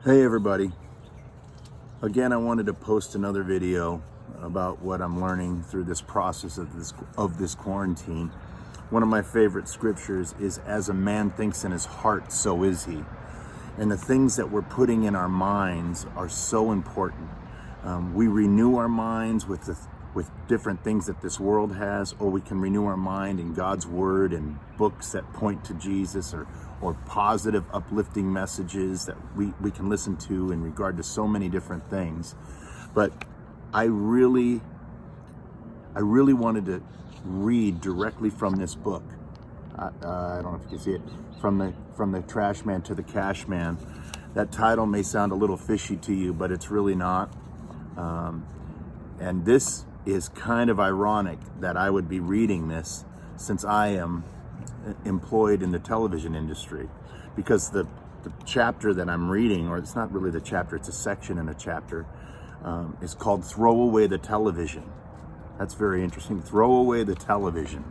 Hey everybody. Again, I wanted to post another video about what I'm learning through this process of this quarantine. One of my favorite scriptures is, "As a man thinks in his heart, so is he." And the things that we're putting in our minds are so important. We renew our minds with different things that this world has, or we can renew our mind in God's word and books that point to Jesus, or positive, uplifting messages that we can listen to in regard to so many different things. But I really wanted to read directly from this book. I don't know if you can see it, from the trash man to the cash man. That title may sound a little fishy to you, but it's really not. And this is kind of ironic that I would be reading this, since I am employed in the television industry, because the chapter that I'm reading, or it's not really the chapter, it's a section in a chapter, is called "Throw Away the Television." That's very interesting. Throw away the television.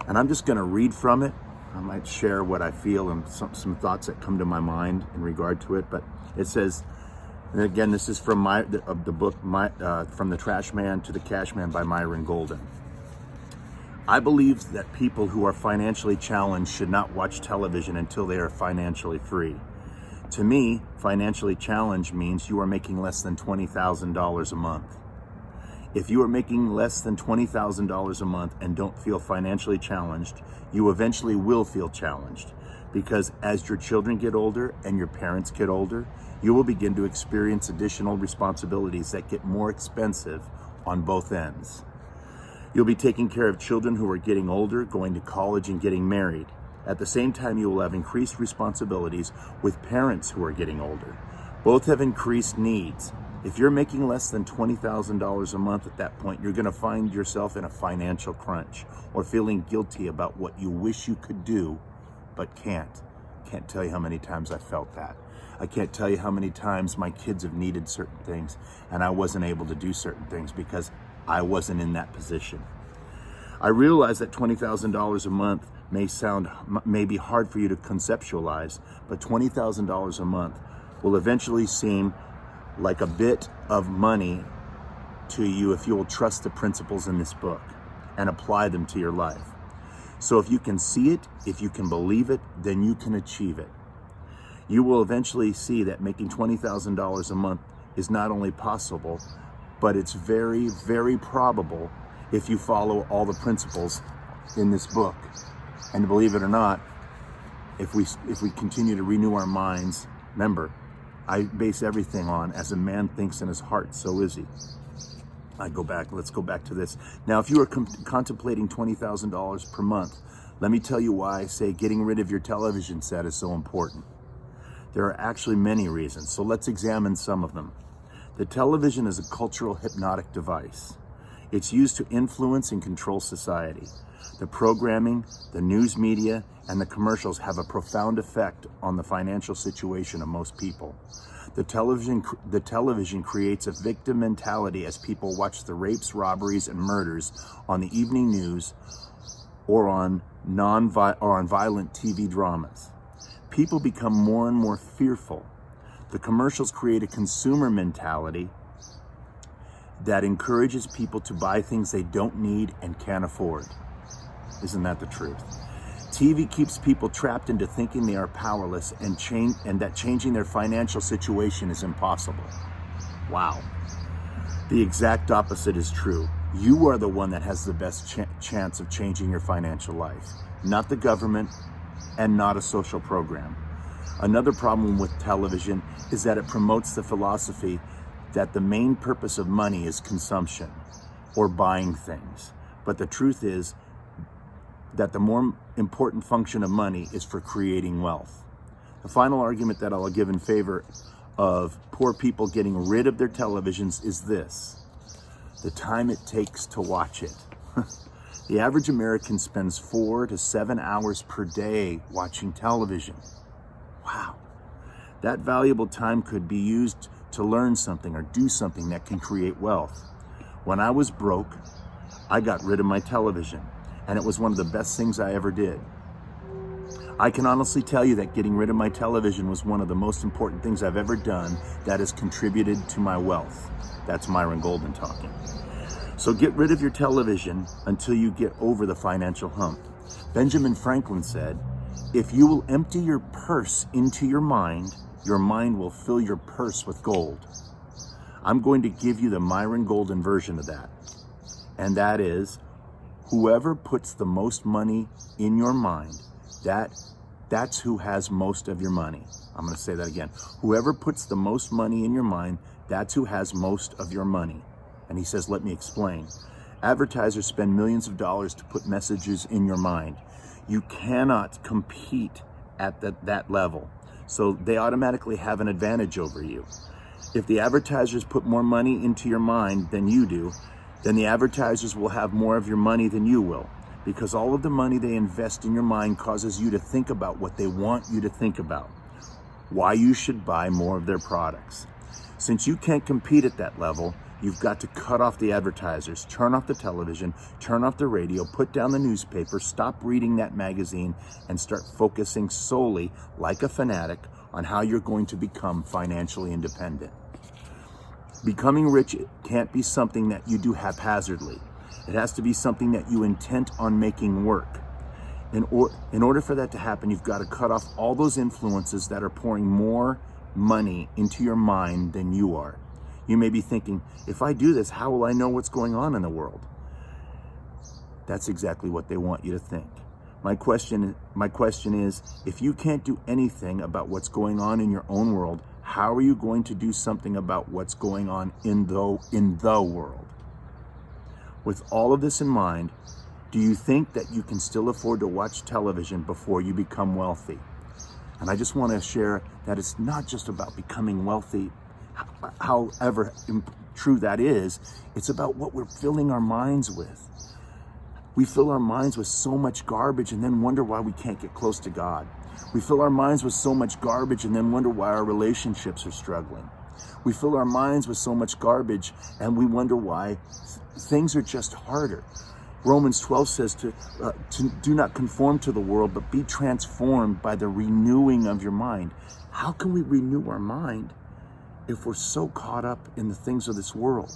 And I'm just going to read from it. I might share what I feel and some thoughts that come to my mind in regard to it. But it says, and again, this is from the book, From the Trash Man to the Cash Man by Myron Golden. "I believe that people who are financially challenged should not watch television until they are financially free. To me, financially challenged means you are making less than $20,000 a month. If you are making less than $20,000 a month and don't feel financially challenged, you eventually will feel challenged, because as your children get older and your parents get older, you will begin to experience additional responsibilities that get more expensive on both ends. You'll be taking care of children who are getting older, going to college, and getting married. At the same time, you will have increased responsibilities with parents who are getting older. Both have increased needs. If you're making less than $20,000 a month at that point, you're going to find yourself in a financial crunch, or feeling guilty about what you wish you could do but can't. Can't tell you how many times I felt that. I can't tell you how many times my kids have needed certain things and I wasn't able to do certain things because I wasn't in that position. I realize that $20,000 a month may be hard for you to conceptualize, but $20,000 a month will eventually seem like a bit of money to you if you will trust the principles in this book and apply them to your life. So if you can see it, if you can believe it, then you can achieve it. You will eventually see that making $20,000 a month is not only possible, but it's very, very probable if you follow all the principles in this book. And believe it or not, if we continue to renew our minds, remember, I base everything on, "As a man thinks in his heart, so is he." Let's go back to this. Now, if you are contemplating $20,000 per month, let me tell you why I say getting rid of your television set is so important. There are actually many reasons, so let's examine some of them. The television is a cultural hypnotic device. It's used to influence and control society. The programming, the news media, and the commercials have a profound effect on the financial situation of most people. The television creates a victim mentality as people watch the rapes, robberies, and murders on the evening news or on violent TV dramas. People become more and more fearful. The commercials create a consumer mentality that encourages people to buy things they don't need and can't afford. Isn't that the truth? TV keeps people trapped into thinking they are powerless and that changing their financial situation is impossible. Wow. The exact opposite is true. You are the one that has the best chance of changing your financial life, not the government and not a social program. Another problem with television is that it promotes the philosophy that the main purpose of money is consumption or buying things. But the truth is that the more important function of money is for creating wealth. The final argument that I'll give in favor of poor people getting rid of their televisions is this: the time it takes to watch it. The average American spends 4 to 7 hours per day watching television. Wow. That valuable time could be used to learn something or do something that can create wealth. When I was broke, I got rid of my television, and it was one of the best things I ever did. I can honestly tell you that getting rid of my television was one of the most important things I've ever done that has contributed to my wealth. That's Myron Golden talking. So get rid of your television until you get over the financial hump. Benjamin Franklin said, if you will empty your purse into your mind will fill your purse with gold. I'm going to give you the Myron Golden version of that. And that is, whoever puts the most money in your mind, that's who has most of your money. I'm going to say that again. Whoever puts the most money in your mind, that's who has most of your money. And he says, let me explain. Advertisers spend millions of dollars to put messages in your mind. You cannot compete at that level. So they automatically have an advantage over you. If the advertisers put more money into your mind than you do, then the advertisers will have more of your money than you will. Because all of the money they invest in your mind causes you to think about what they want you to think about. Why you should buy more of their products. Since you can't compete at that level, you've got to cut off the advertisers, turn off the television, turn off the radio, put down the newspaper, stop reading that magazine, and start focusing solely, like a fanatic, on how you're going to become financially independent. Becoming rich can't be something that you do haphazardly. It has to be something that you intend on making work. In order for that to happen, you've got to cut off all those influences that are pouring more money into your mind than you are. You may be thinking, if I do this, how will I know what's going on in the world? That's exactly what they want you to think. My question is, if you can't do anything about what's going on in your own world, how are you going to do something about what's going on in the world? With all of this in mind, do you think that you can still afford to watch television before you become wealthy? And I just want to share that it's not just about becoming wealthy, however true that is. It's about what we're filling our minds with. We fill our minds with so much garbage and then wonder why we can't get close to God. We fill our minds with so much garbage and then wonder why our relationships are struggling. We fill our minds with so much garbage and we wonder why things are just harder. Romans 12 says to do not conform to the world, but be transformed by the renewing of your mind. How can we renew our mind if we're so caught up in the things of this world?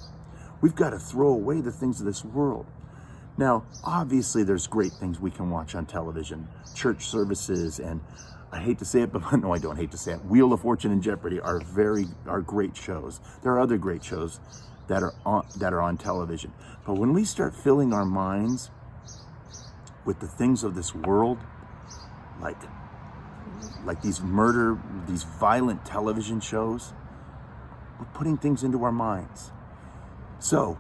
We've got to throw away the things of this world. Now, obviously, there's great things we can watch on television, church services, and I hate to say it, but no, I don't hate to say it. Wheel of Fortune and Jeopardy are great shows. There are other great shows that are on television. But when we start filling our minds with the things of this world, like these violent television shows, we're putting things into our minds. So,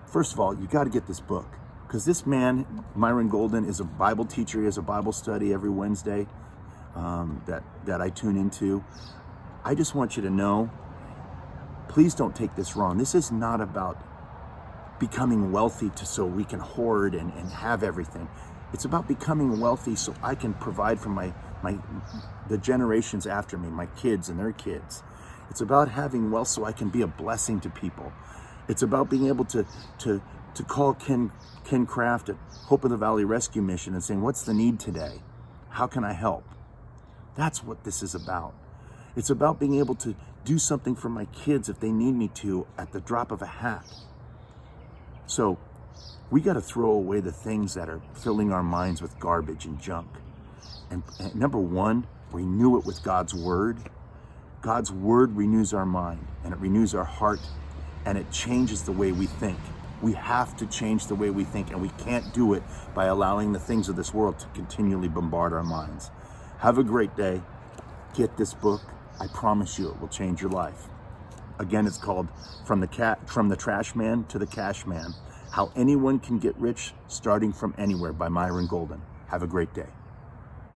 first of all, you got to get this book, because this man, Myron Golden, is a Bible teacher. He has a Bible study every Wednesday that I tune into. I just want you to know, please don't take this wrong. This is not about becoming wealthy so we can hoard and have everything. It's about becoming wealthy so I can provide for the generations after me, my kids and their kids. It's about having wealth so I can be a blessing to people. It's about being able to call Ken Kraft at Hope of the Valley Rescue Mission and saying, what's the need today? How can I help? That's what this is about. It's about being able to do something for my kids if they need me to at the drop of a hat. So we got to throw away the things that are filling our minds with garbage and junk. And number one, renew it with God's Word. God's Word renews our mind and it renews our heart and it changes the way we think. We have to change the way we think, and we can't do it by allowing the things of this world to continually bombard our minds. Have a great day. Get this book. I promise you it will change your life. Again, it's called From the Trash Man to the Cash Man: How Anyone Can Get Rich Starting from Anywhere by Myron Golden. Have a great day.